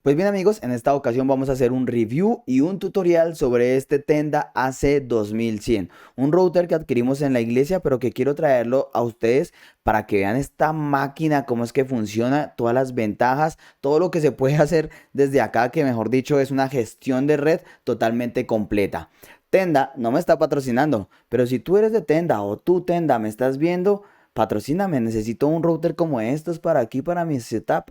Pues bien amigos, en esta ocasión vamos a hacer un review y un tutorial sobre este Tenda AC2100, un router que adquirimos en la iglesia pero que quiero traerlo a ustedes para que vean esta máquina, cómo es que funciona, todas las ventajas, todo lo que se puede hacer desde acá, que mejor dicho es una gestión de red totalmente completa. Tenda no me está patrocinando, pero si tú eres de Tenda o tú Tenda me estás viendo, patrocíname, necesito un router como estos para aquí, para mi setup.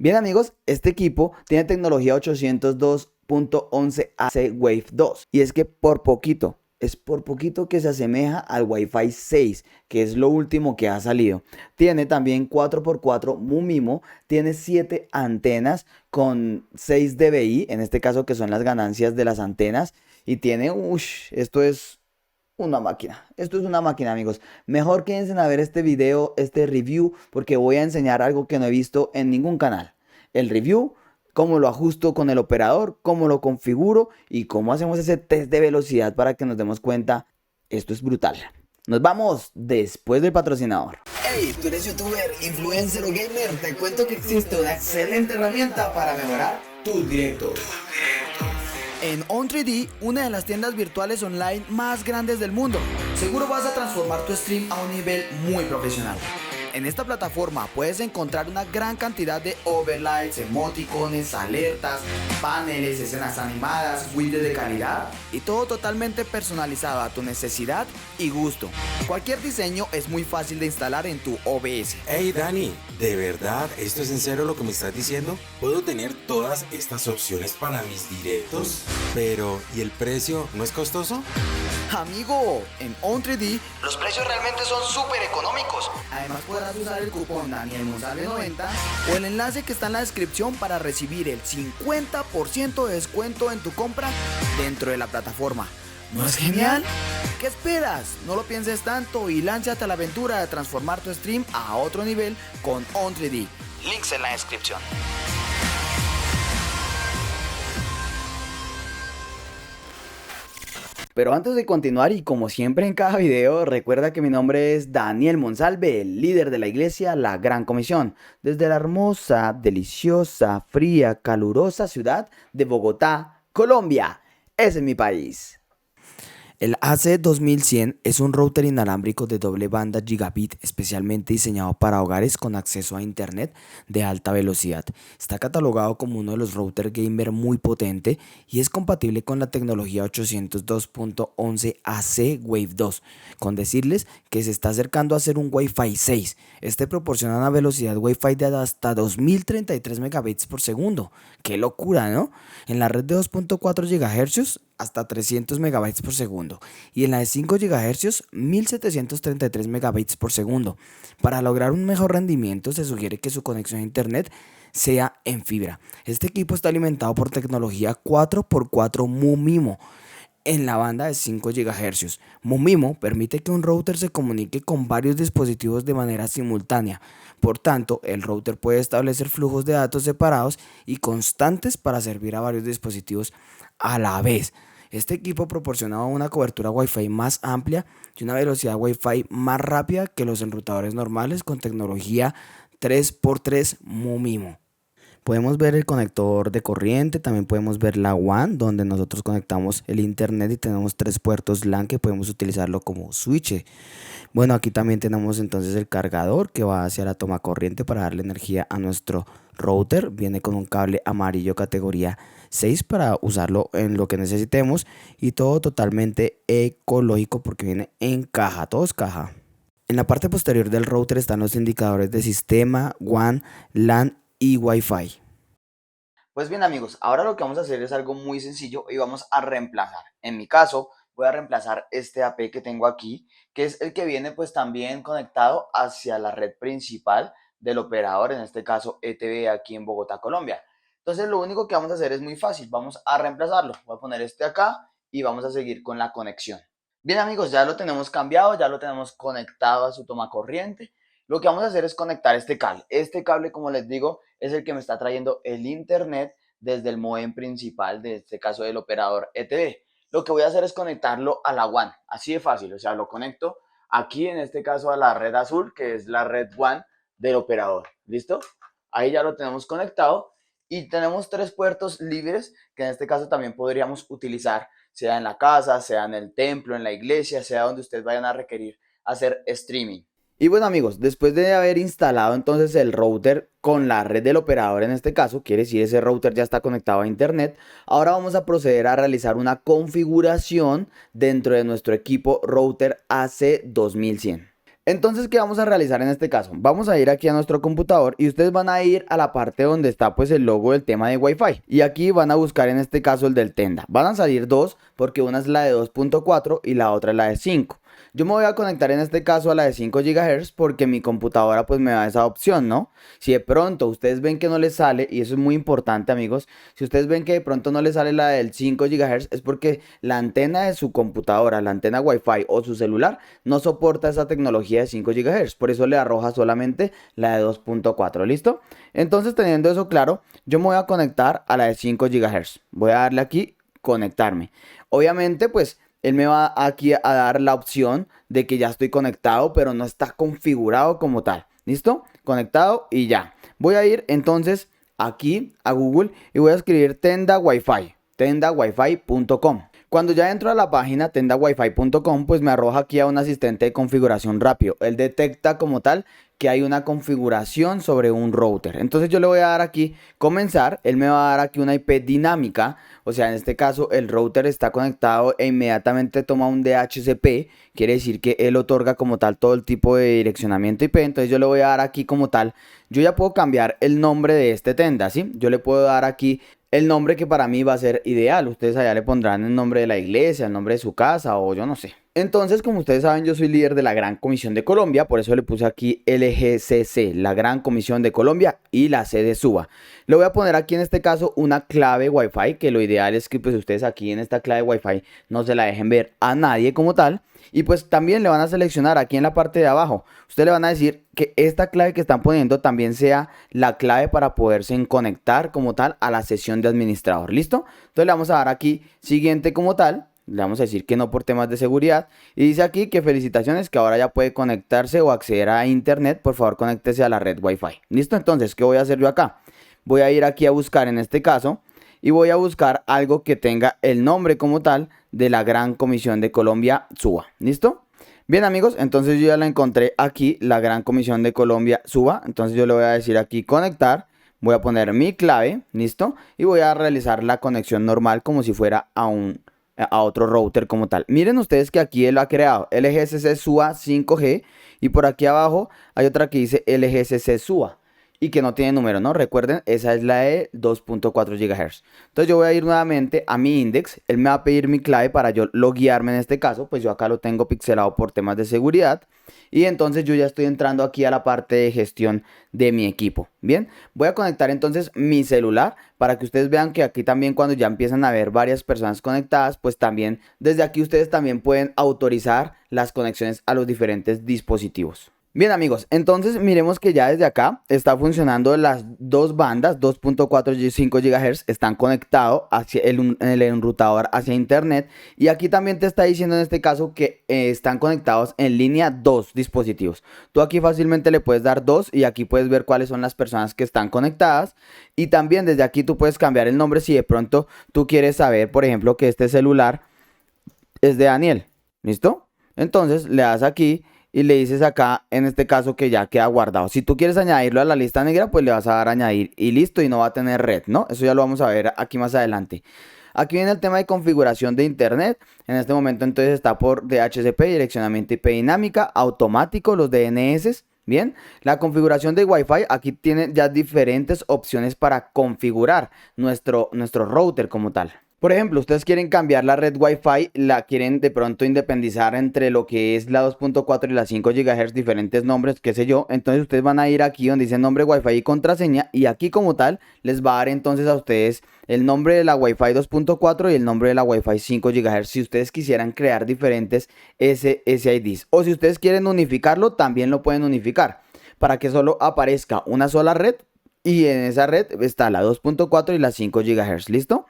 Bien amigos, este equipo tiene tecnología 802.11ac Wave 2 y es que por poquito que se asemeja al Wi-Fi 6, que es lo último que ha salido. Tiene también 4x4 MU-MIMO, tiene 7 antenas con 6 dBi, en este caso que son las ganancias de las antenas, y tiene, esto es una máquina amigos. Mejor quédense a ver este video, este review, porque voy a enseñar algo que no he visto en ningún canal. El review, cómo lo ajusto con el operador, cómo lo configuro y cómo hacemos ese test de velocidad para que nos demos cuenta. Esto es brutal. Nos vamos después del patrocinador. Hey, tú eres youtuber, influencer o gamer. Te cuento que existe una excelente herramienta para mejorar tus directos. En On3D, una de las tiendas virtuales online más grandes del mundo, seguro vas a transformar tu stream a un nivel muy profesional. En esta plataforma puedes encontrar una gran cantidad de overlays, emoticones, alertas, paneles, escenas animadas, widgets de calidad y todo totalmente personalizado a tu necesidad y gusto. Cualquier diseño es muy fácil de instalar en tu OBS. Hey Dani, ¿de verdad esto es en serio lo que me estás diciendo? ¿Puedo tener todas estas opciones para mis directos? Pero, ¿y el precio no es costoso? Amigo, en On3D los precios realmente son súper económicos. Además podrás usar el cupón DanielMonsalve90 o el enlace que está en la descripción para recibir el 50% de descuento en tu compra dentro de la plataforma. ¿No es genial? ¿Qué esperas? No lo pienses tanto y lánzate a la aventura de transformar tu stream a otro nivel con On3D. Links en la descripción. Pero antes de continuar y como siempre en cada video, recuerda que mi nombre es Daniel Monsalve, el líder de la iglesia La Gran Comisión, desde la hermosa, deliciosa, fría, calurosa ciudad de Bogotá, Colombia. Ese es mi país. El AC2100 es un router inalámbrico de doble banda gigabit especialmente diseñado para hogares con acceso a internet de alta velocidad. Está catalogado como uno de los routers gamer muy potente y es compatible con la tecnología 802.11ac Wave 2, con decirles que se está acercando a ser un Wi-Fi 6. Este proporciona una velocidad Wi-Fi de hasta 2033 megabits por segundo. ¡Qué locura!, ¿no? En la red de 2.4 GHz hasta 300 megabytes por segundo y en la de 5 GHz 1733 megabits por segundo. Para lograr un mejor rendimiento se sugiere que su conexión a internet sea en fibra. Este equipo está alimentado por tecnología 4x4 MU-MIMO en la banda de 5 GHz. MU-MIMO permite que un router se comunique con varios dispositivos de manera simultánea. Por tanto, el router puede establecer flujos de datos separados y constantes para servir a varios dispositivos a la vez. Este equipo proporcionaba una cobertura Wi-Fi más amplia y una velocidad Wi-Fi más rápida que los enrutadores normales con tecnología 3x3 MU-MIMO. Podemos ver el conector de corriente, también podemos ver la WAN donde nosotros conectamos el internet y tenemos 3 puertos LAN que podemos utilizarlo como switch. Bueno, aquí también tenemos entonces el cargador que va hacia la toma corriente para darle energía a nuestro router. Viene con un cable amarillo categoría 6 para usarlo en lo que necesitemos y todo totalmente ecológico porque viene en caja, todo es caja. En la parte posterior del router están los indicadores de sistema, WAN, LAN y Wi-Fi. Pues bien amigos, ahora lo que vamos a hacer es algo muy sencillo y vamos a reemplazar. En mi caso voy a reemplazar este AP que tengo aquí, que es el que viene pues también conectado hacia la red principal del operador, en este caso ETV aquí en Bogotá, Colombia. Entonces lo único que vamos a hacer es muy fácil, vamos a reemplazarlo. Voy a poner este acá y vamos a seguir con la conexión. Bien amigos, ya lo tenemos cambiado, ya lo tenemos conectado a su toma corriente. Lo que vamos a hacer es conectar este cable. Este cable, como les digo, es el que me está trayendo el internet desde el modem principal, de este caso del operador ETV. Lo que voy a hacer es conectarlo a la WAN, así de fácil, o sea, lo conecto aquí en este caso a la red azul, que es la red WAN del operador, ¿listo? Ahí ya lo tenemos conectado Y tenemos 3 puertos libres que en este caso también podríamos utilizar, sea en la casa, sea en el templo, en la iglesia, sea donde ustedes vayan a requerir hacer streaming. Y bueno amigos, después de haber instalado entonces el router con la red del operador en este caso, quiere decir ese router ya está conectado a internet, ahora vamos a proceder a realizar una configuración dentro de nuestro equipo router AC2100. Entonces, ¿qué vamos a realizar en este caso? Vamos a ir aquí a nuestro computador y ustedes van a ir a la parte donde está pues el logo del tema de Wi-Fi. Y aquí van a buscar en este caso el del Tenda. Van a salir dos porque una es la de 2.4 y la otra es la de 5. Yo me voy a conectar en este caso a la de 5 GHz porque mi computadora pues me da esa opción, ¿no? Si de pronto ustedes ven que no les sale, y eso es muy importante amigos, si ustedes ven que de pronto no les sale la del 5 GHz es porque la antena de su computadora, la antena Wi-Fi o su celular no soporta esa tecnología de 5 GHz, por eso le arroja solamente la de 2.4, ¿listo? Entonces teniendo eso claro, yo me voy a conectar a la de 5 GHz, voy a darle aquí conectarme. Obviamente pues él me va aquí a dar la opción de que ya estoy conectado, pero no está configurado como tal. ¿Listo? Conectado y ya. Voy a ir entonces aquí a Google y voy a escribir Tenda Wi-Fi, tendawifi.com. Cuando ya entro a la página tendawifi.com, pues me arroja aquí a un asistente de configuración rápido. Él detecta como tal que hay una configuración sobre un router. Entonces yo le voy a dar aquí comenzar, él me va a dar aquí una IP dinámica, o sea en este caso el router está conectado e inmediatamente toma un DHCP, quiere decir que él otorga como tal todo el tipo de direccionamiento IP, entonces yo le voy a dar aquí como tal, yo ya puedo cambiar el nombre de este Tenda, ¿sí? Yo le puedo dar aquí el nombre que para mí va a ser ideal. Ustedes allá le pondrán el nombre de la iglesia, el nombre de su casa o yo no sé. Entonces, como ustedes saben, yo soy líder de la Gran Comisión de Colombia, por eso le puse aquí LGCC, la Gran Comisión de Colombia y la sede SUBA. Le voy a poner aquí en este caso una clave Wi-Fi, que lo ideal es que pues ustedes aquí en esta clave Wi-Fi no se la dejen ver a nadie como tal. Y pues también le van a seleccionar aquí en la parte de abajo. Ustedes le van a decir que esta clave que están poniendo también sea la clave para poderse conectar como tal a la sesión de administrador. ¿Listo? Entonces le vamos a dar aquí siguiente como tal. Le vamos a decir que no por temas de seguridad. Y dice aquí que felicitaciones, que ahora ya puede conectarse o acceder a internet. Por favor, conéctese a la red Wi-Fi. ¿Listo? Entonces, ¿qué voy a hacer yo acá? Voy a ir aquí a buscar en este caso. Y voy a buscar algo que tenga el nombre como tal de la Gran Comisión de Colombia SUBA. ¿Listo? Bien amigos, entonces yo ya la encontré aquí, la Gran Comisión de Colombia SUBA. Entonces yo le voy a decir aquí conectar. Voy a poner mi clave, ¿listo? Y voy a realizar la conexión normal como si fuera a otro router como tal. Miren ustedes que aquí él lo ha creado, LGCC SUA 5G, y por aquí abajo hay otra que dice LGCC SUA y que no tiene número, ¿no? Recuerden, esa es la de 2.4 GHz. Entonces yo voy a ir nuevamente a mi index, él me va a pedir mi clave para yo loguearme en este caso, pues yo acá lo tengo pixelado por temas de seguridad. Y entonces yo ya estoy entrando aquí a la parte de gestión de mi equipo. Bien, voy a conectar entonces mi celular para que ustedes vean que aquí también cuando ya empiezan a ver varias personas conectadas, pues también desde aquí ustedes también pueden autorizar las conexiones a los diferentes dispositivos. Bien amigos, entonces miremos que ya desde acá está funcionando las dos bandas, 2.4 y 5 GHz, están conectados hacia el enrutador hacia internet, y aquí también te está diciendo en este caso que están conectados en línea dos dispositivos. Tú aquí fácilmente le puedes dar dos y aquí puedes ver cuáles son las personas que están conectadas, y también desde aquí tú puedes cambiar el nombre si de pronto tú quieres saber, por ejemplo, que este celular es de Daniel. ¿Listo? Entonces le das aquí y le dices acá, en este caso, que ya queda guardado. Si tú quieres añadirlo a la lista negra, pues le vas a dar a añadir y listo, y no va a tener red, ¿no? Eso ya lo vamos a ver aquí más adelante. Aquí viene el tema de configuración de internet. En este momento entonces está por DHCP, direccionamiento IP dinámica, automático, los DNS. Bien, la configuración de Wi-Fi, aquí tiene ya diferentes opciones para configurar nuestro router como tal. Por ejemplo, ustedes quieren cambiar la red Wi-Fi, la quieren de pronto independizar entre lo que es la 2.4 y la 5 GHz, diferentes nombres, qué sé yo. Entonces ustedes van a ir aquí donde dice nombre Wi-Fi y contraseña, y aquí como tal les va a dar entonces a ustedes el nombre de la Wi-Fi 2.4 y el nombre de la Wi-Fi 5 GHz si ustedes quisieran crear diferentes SSIDs. O si ustedes quieren unificarlo, también lo pueden unificar para que solo aparezca una sola red. Y en esa red está la 2.4 y la 5 GHz, ¿listo?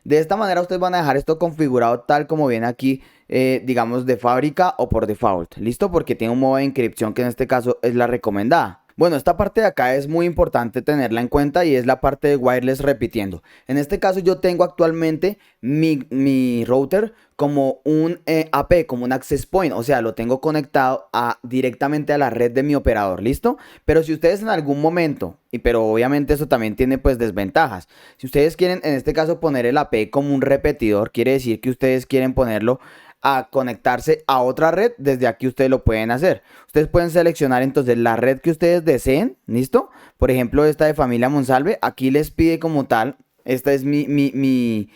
De esta manera ustedes van a dejar esto configurado tal como viene aquí, digamos de fábrica o por default, ¿listo? Porque tiene un modo de inscripción que en este caso es la recomendada. Bueno, esta parte de acá es muy importante tenerla en cuenta y es la parte de wireless repitiendo. En este caso yo tengo actualmente mi router como un AP, como un access point, o sea, lo tengo conectado directamente a la red de mi operador, ¿listo? Pero si ustedes en algún momento, pero obviamente eso también tiene pues desventajas, si ustedes quieren en este caso poner el AP como un repetidor, quiere decir que ustedes quieren ponerlo a conectarse a otra red, desde aquí ustedes lo pueden hacer. Ustedes pueden seleccionar entonces la red que ustedes deseen, ¿listo? Por ejemplo, esta de Familia Monsalve, aquí les pide como tal, esta es mi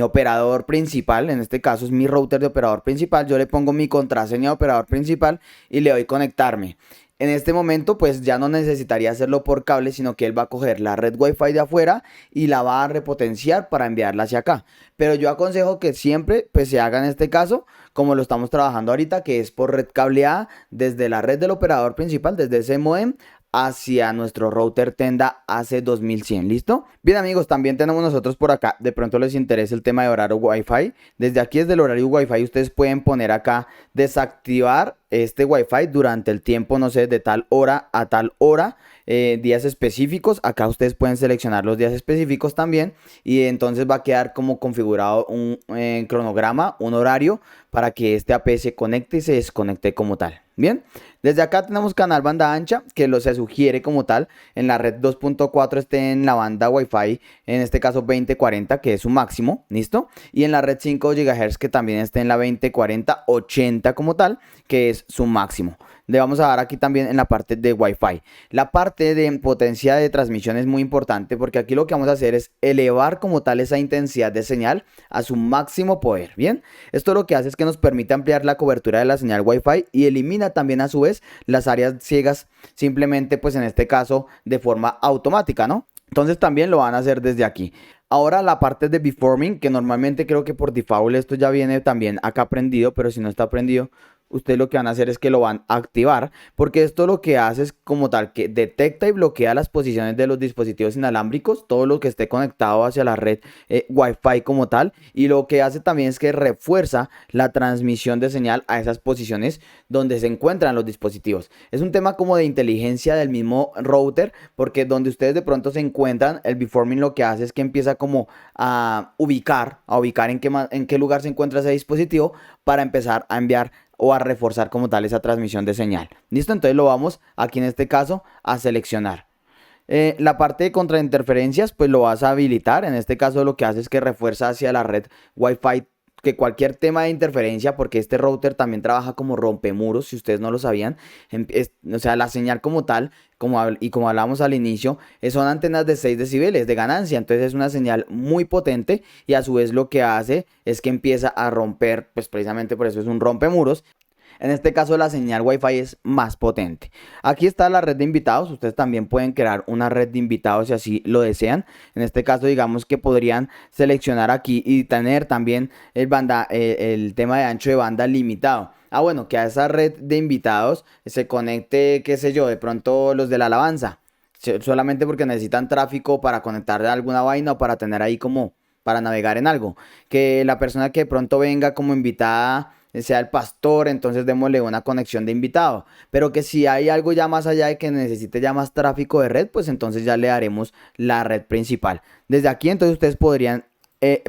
operador principal, en este caso es mi router de operador principal, yo le pongo mi contraseña de operador principal y le doy conectarme. En este momento pues ya no necesitaría hacerlo por cable, sino que él va a coger la red Wi-Fi de afuera y la va a repotenciar para enviarla hacia acá. Pero yo aconsejo que siempre pues se haga en este caso como lo estamos trabajando ahorita, que es por red cableada desde la red del operador principal, desde ese modem hacia nuestro router Tenda AC2100, ¿listo? Bien amigos, también tenemos nosotros por acá, de pronto les interesa el tema de horario Wi-Fi. Desde aquí, desde el horario Wi-Fi, ustedes pueden poner acá, desactivar este Wi-Fi durante el tiempo, no sé, de tal hora a tal hora, días específicos. Acá ustedes pueden seleccionar los días específicos también y entonces va a quedar como configurado un cronograma, un horario para que este AP se conecte y se desconecte como tal. Bien, desde acá tenemos canal banda ancha que se sugiere como tal en la red 2.4 esté en la banda Wi-Fi, en este caso 2040 que es su máximo, ¿listo? Y en la red 5 GHz que también esté en la 2040-80 como tal, que es su máximo. Le vamos a dar aquí también en la parte de Wi-Fi. La parte de potencia de transmisión es muy importante porque aquí lo que vamos a hacer es elevar como tal esa intensidad de señal a su máximo poder. Bien, esto lo que hace es que nos permite ampliar la cobertura de la señal Wi-Fi y elimina también a su vez las áreas ciegas, simplemente pues en este caso de forma automática, ¿no? Entonces también lo van a hacer desde aquí. Ahora la parte de beamforming, que normalmente creo que por default esto ya viene también acá prendido, pero si no está prendido, ustedes lo que van a hacer es que lo van a activar, porque esto lo que hace es como tal que detecta y bloquea las posiciones de los dispositivos inalámbricos, todo lo que esté conectado hacia la red Wi-Fi como tal, y lo que hace también es que refuerza la transmisión de señal a esas posiciones donde se encuentran los dispositivos. Es un tema como de inteligencia del mismo router, porque donde ustedes de pronto se encuentran, el beamforming lo que hace es que empieza como a ubicar en qué lugar se encuentra ese dispositivo para empezar a enviar o a reforzar como tal esa transmisión de señal. ¿Listo? Entonces lo vamos aquí en este caso a seleccionar. La parte de contrainterferencias pues lo vas a habilitar. En este caso lo que hace es que refuerza hacia la red Wi-Fi que cualquier tema de interferencia, porque este router también trabaja como rompemuros, si ustedes no lo sabían, o sea, la señal como tal, como hablábamos al inicio, son antenas de 6 decibeles de ganancia, entonces es una señal muy potente y a su vez lo que hace es que empieza a romper, pues precisamente por eso es un rompemuros. En este caso la señal Wi-Fi es más potente. Aquí está la red de invitados. Ustedes también pueden crear una red de invitados si así lo desean. En este caso digamos que podrían seleccionar aquí y tener también el tema de ancho de banda limitado. Bueno, que a esa red de invitados se conecte, qué sé yo, de pronto los de la alabanza. Solamente porque necesitan tráfico para conectar alguna vaina o para tener ahí como para navegar en algo. Que la persona que de pronto venga como invitada sea el pastor, entonces démosle una conexión de invitado. Pero que si hay algo ya más allá de que necesite ya más tráfico de red, pues entonces ya le daremos la red principal. Desde aquí entonces ustedes podrían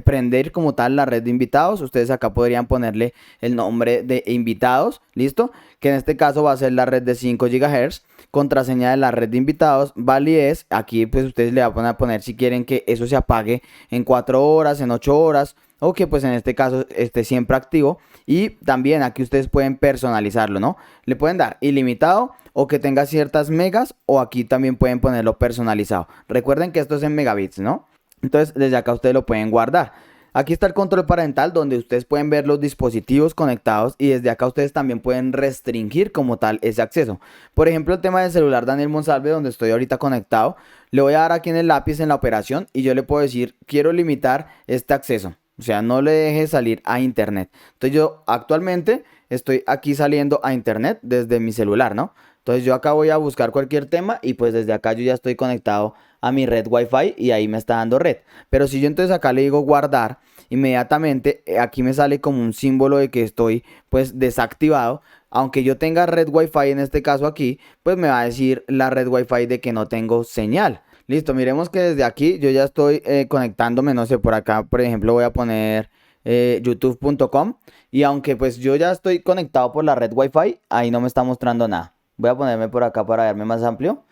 prender como tal la red de invitados. Ustedes acá podrían ponerle el nombre de invitados, ¿listo? Que en este caso va a ser la red de 5 GHz. Contraseña de la red de invitados, validez. Aquí pues ustedes le van a poner si quieren que eso se apague en 4 horas, en 8 horas. O que pues en este caso esté siempre activo. Y también aquí ustedes pueden personalizarlo, ¿no? Le pueden dar ilimitado o que tenga ciertas megas, o aquí también pueden ponerlo personalizado. Recuerden que esto es en megabits, ¿no? Entonces desde acá ustedes lo pueden guardar. Aquí está el control parental donde ustedes pueden ver los dispositivos conectados y desde acá ustedes también pueden restringir como tal ese acceso. Por ejemplo, el tema del celular Daniel Monsalve, donde estoy ahorita conectado, le voy a dar aquí en el lápiz en la operación y yo le puedo decir, quiero limitar este acceso. O sea, no le deje salir a internet. Entonces yo actualmente estoy aquí saliendo a internet desde mi celular, ¿no? Entonces yo acá voy a buscar cualquier tema y pues desde acá yo ya estoy conectado a mi red Wi-Fi y ahí me está dando red. Pero si yo entonces acá le digo guardar, inmediatamente aquí me sale como un símbolo de que estoy pues desactivado. aunque yo tenga red Wi-Fi en este caso aquí, pues me va a decir la red Wi-Fi de que no tengo señal. Listo, miremos que desde aquí yo ya estoy conectándome, no sé, por acá, por ejemplo, voy a poner youtube.com y aunque pues yo ya estoy conectado por la red Wi-Fi, ahí no me está mostrando nada. Voy a ponerme por acá para verme más amplio.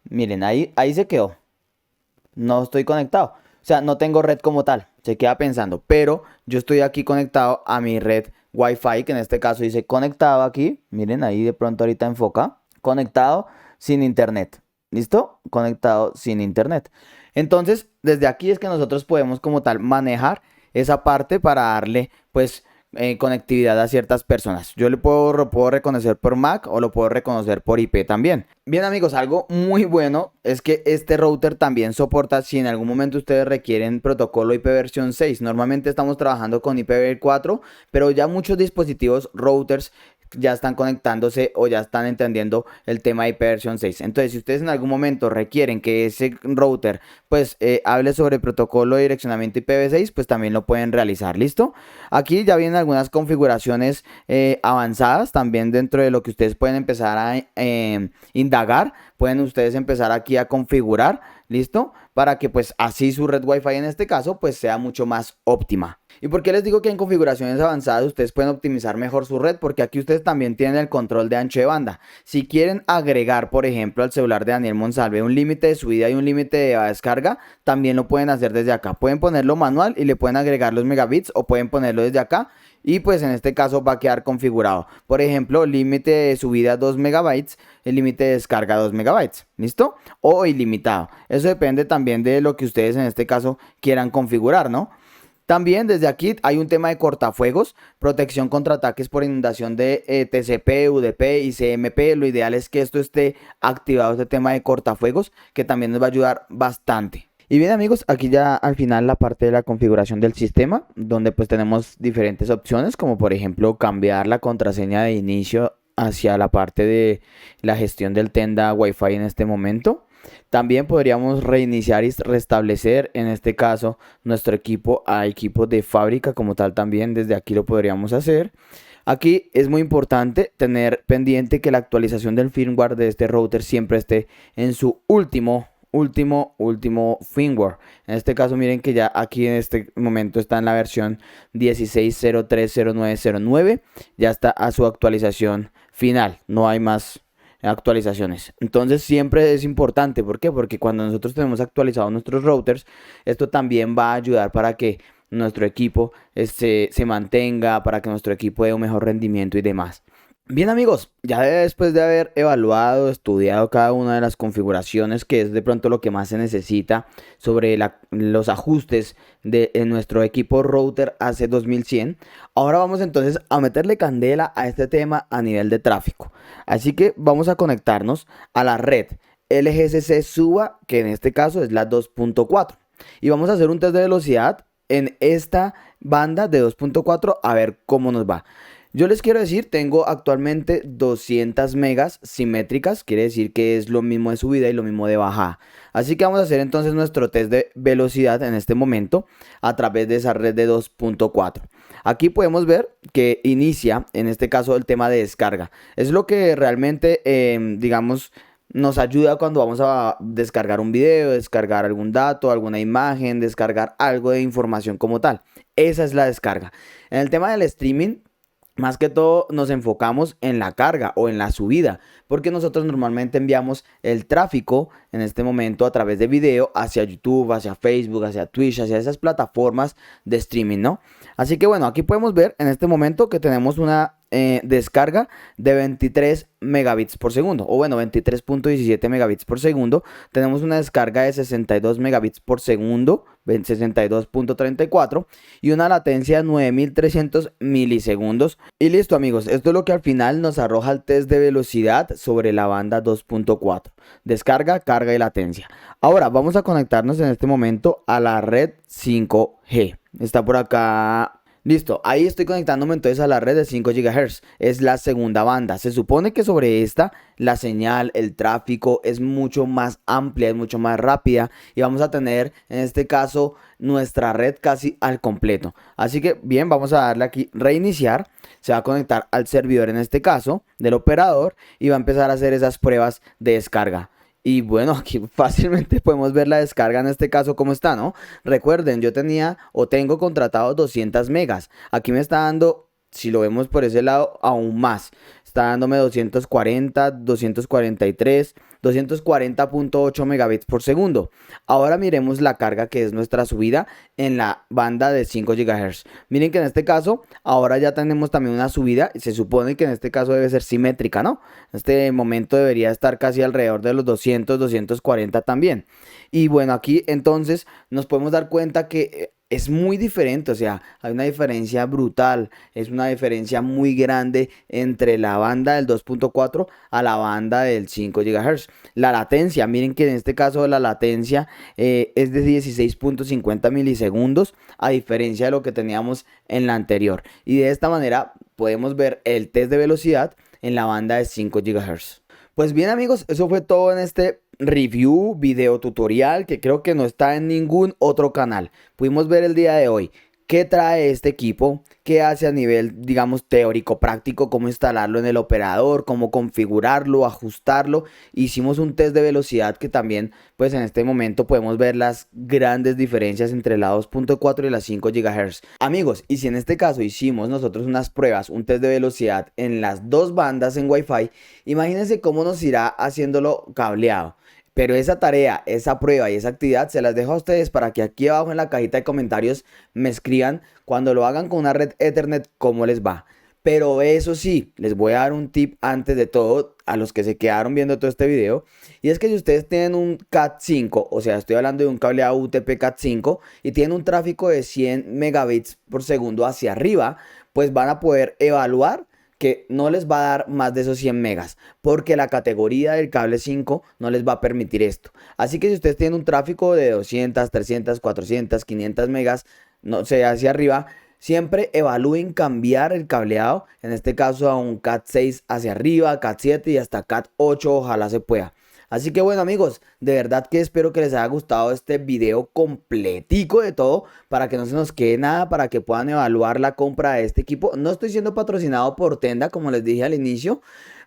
Miren, ahí se quedó. No estoy conectado. O sea, no tengo red como tal. Se queda pensando. Pero yo estoy aquí conectado a mi red Wi-Fi, que en este caso dice conectado aquí. Miren, ahí de pronto ahorita enfoca. Conectado sin internet. ¿Listo? Conectado sin internet. Entonces, desde aquí es que nosotros podemos como tal manejar esa parte para darle, pues, conectividad a ciertas personas. Yo puedo reconocer por MAC o lo puedo reconocer por IP también. Bien amigos, algo muy bueno es que este router también soporta si en algún momento ustedes requieren protocolo IP versión 6. Normalmente estamos trabajando con IPv4, pero ya muchos dispositivos routers ya están conectándose o ya están entendiendo el tema de IP versión 6. Entonces, si ustedes en algún momento requieren que ese router pues hable sobre protocolo de direccionamiento IPv6, pues también lo pueden realizar. ¿Listo? Aquí ya vienen algunas configuraciones avanzadas también dentro de lo que ustedes pueden empezar a indagar. Pueden ustedes empezar aquí a configurar, ¿listo? Para que pues así su red Wi-Fi en este caso pues sea mucho más óptima. ¿Y por qué les digo que en configuraciones avanzadas ustedes pueden optimizar mejor su red? Porque aquí ustedes también tienen el control de ancho de banda. Si quieren agregar, por ejemplo, al celular de Daniel Monsalve un límite de subida y un límite de descarga, también lo pueden hacer desde acá. Pueden ponerlo manual y le pueden agregar los megabits o pueden ponerlo desde acá. Y pues en este caso va a quedar configurado. Por ejemplo, límite de subida 2 megabytes, el límite de descarga 2 megabytes. ¿Listo? O ilimitado. Eso depende también de lo que ustedes en este caso quieran configurar, ¿no? También desde aquí hay un tema de cortafuegos, protección contra ataques por inundación de TCP, UDP y CMP. Lo ideal es que esto esté activado, este tema de cortafuegos, que también nos va a ayudar bastante. Y bien amigos, aquí ya al final la parte de la configuración del sistema, donde pues tenemos diferentes opciones, como por ejemplo cambiar la contraseña de inicio hacia la parte de la gestión del Tenda Wi-Fi en este momento. También podríamos reiniciar y restablecer en este caso nuestro equipo a equipo de fábrica como tal, también desde aquí lo podríamos hacer. Aquí es muy importante tener pendiente que la actualización del firmware de este router siempre esté en su último firmware. En este caso miren que ya aquí en este momento está en la versión 16.03.09.09. Ya está a su actualización final, no hay más actualizaciones. Entonces siempre es importante, ¿por qué? Porque cuando nosotros tenemos actualizados nuestros routers, esto también va a ayudar para que nuestro equipo se mantenga, para que nuestro equipo dé un mejor rendimiento y demás. Bien amigos, ya después de haber evaluado, estudiado cada una de las configuraciones, que es de pronto lo que más se necesita sobre los ajustes de nuestro equipo router AC2100, ahora vamos entonces a meterle candela a este tema a nivel de tráfico. Así que vamos a conectarnos a la red LGCC SUBA, que en este caso es la 2.4, y vamos a hacer un test de velocidad en esta banda de 2.4 a ver cómo nos va. Yo les quiero decir, tengo actualmente 200 megas simétricas, quiere decir que es lo mismo de subida y lo mismo de bajada. Así que vamos a hacer entonces nuestro test de velocidad en este momento a través de esa red de 2.4. Aquí podemos ver que inicia, en este caso, el tema de descarga. Es lo que realmente, digamos, nos ayuda cuando vamos a descargar un video, descargar algún dato, alguna imagen, descargar algo de información como tal. Esa es la descarga. En el tema del streaming, más que todo nos enfocamos en la carga o en la subida, porque nosotros normalmente enviamos el tráfico en este momento a través de video hacia YouTube, hacia Facebook, hacia Twitch, hacia esas plataformas de streaming, ¿no? Así que bueno, aquí podemos ver en este momento que tenemos una descarga de 23 megabits por segundo, o bueno, 23.17 megabits por segundo. Tenemos una descarga de 62 megabits por segundo, 62.34, y una latencia de 9300 milisegundos. Y listo amigos, esto es lo que al final nos arroja el test de velocidad sobre la banda 2.4. Descarga, carga y latencia. Ahora vamos a conectarnos en este momento a la red 5G. Está por acá Listo, ahí estoy conectándome entonces a la red de 5 GHz. Es la segunda banda. Se supone que sobre esta la señal, el tráfico es mucho más amplia, es mucho más rápida y vamos a tener en este caso nuestra red casi al completo. Así que bien, vamos a darle aquí reiniciar. Se va a conectar al servidor en este caso del operador y va a empezar a hacer esas pruebas de descarga. Y bueno, aquí fácilmente podemos ver la descarga en este caso cómo está, ¿no? Recuerden, yo tenía o tengo contratado 200 megas. Aquí me está dando, si lo vemos por ese lado, aún más. Está dándome 240, 243, 240.8 megabits por segundo. Ahora miremos la carga que es nuestra subida en la banda de 5 GHz. Miren que en este caso, ahora ya tenemos también una subida. Se supone que en este caso debe ser simétrica, ¿no? En este momento debería estar casi alrededor de los 200, 240 también. Y bueno, aquí entonces nos podemos dar cuenta que es muy diferente, o sea, hay una diferencia brutal, es una diferencia muy grande entre la banda del 2.4 a la banda del 5 GHz. La latencia, miren que en este caso la latencia es de 16.50 milisegundos a diferencia de lo que teníamos en la anterior. Y de esta manera podemos ver el test de velocidad en la banda de 5 GHz. Pues bien amigos, eso fue todo en este review, video tutorial que creo que no está en ningún otro canal. Pudimos ver el día de hoy qué trae este equipo, qué hace a nivel, digamos, teórico, práctico, cómo instalarlo en el operador, cómo configurarlo, ajustarlo. Hicimos un test de velocidad que también, pues en este momento podemos ver las grandes diferencias entre la 2.4 y la 5 GHz. Amigos, y si en este caso hicimos nosotros unas pruebas, un test de velocidad en las dos bandas en Wi-Fi, imagínense cómo nos irá haciéndolo cableado. Pero esa tarea, esa prueba y esa actividad se las dejo a ustedes para que aquí abajo en la cajita de comentarios me escriban cuando lo hagan con una red Ethernet cómo les va. Pero eso sí, les voy a dar un tip antes de todo a los que se quedaron viendo todo este video. Y es que si ustedes tienen un Cat5, o sea, estoy hablando de un cableado UTP Cat5 y tienen un tráfico de 100 megabits por segundo hacia arriba, pues van a poder evaluar que no les va a dar más de esos 100 megas porque la categoría del cable 5 no les va a permitir esto. Así que si ustedes tienen un tráfico de 200, 300, 400, 500 megas, no sé, hacia arriba, siempre evalúen cambiar el cableado, en este caso a un Cat 6 hacia arriba, Cat 7 y hasta Cat 8, ojalá se pueda. Así que bueno amigos, de verdad que espero que les haya gustado este video completico de todo para que no se nos quede nada, para que puedan evaluar la compra de este equipo. No estoy siendo patrocinado por Tenda como les dije al inicio,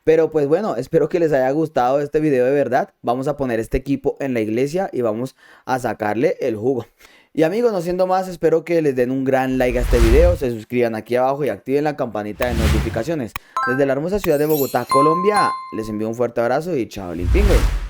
pero pues bueno, espero que les haya gustado este video de verdad. Vamos a poner este equipo en la iglesia y vamos a sacarle el jugo. Y amigos, no siendo más, espero que les den un gran like a este video, se suscriban aquí abajo y activen la campanita de notificaciones. Desde la hermosa ciudad de Bogotá, Colombia, les envío un fuerte abrazo y chao, Limpingue.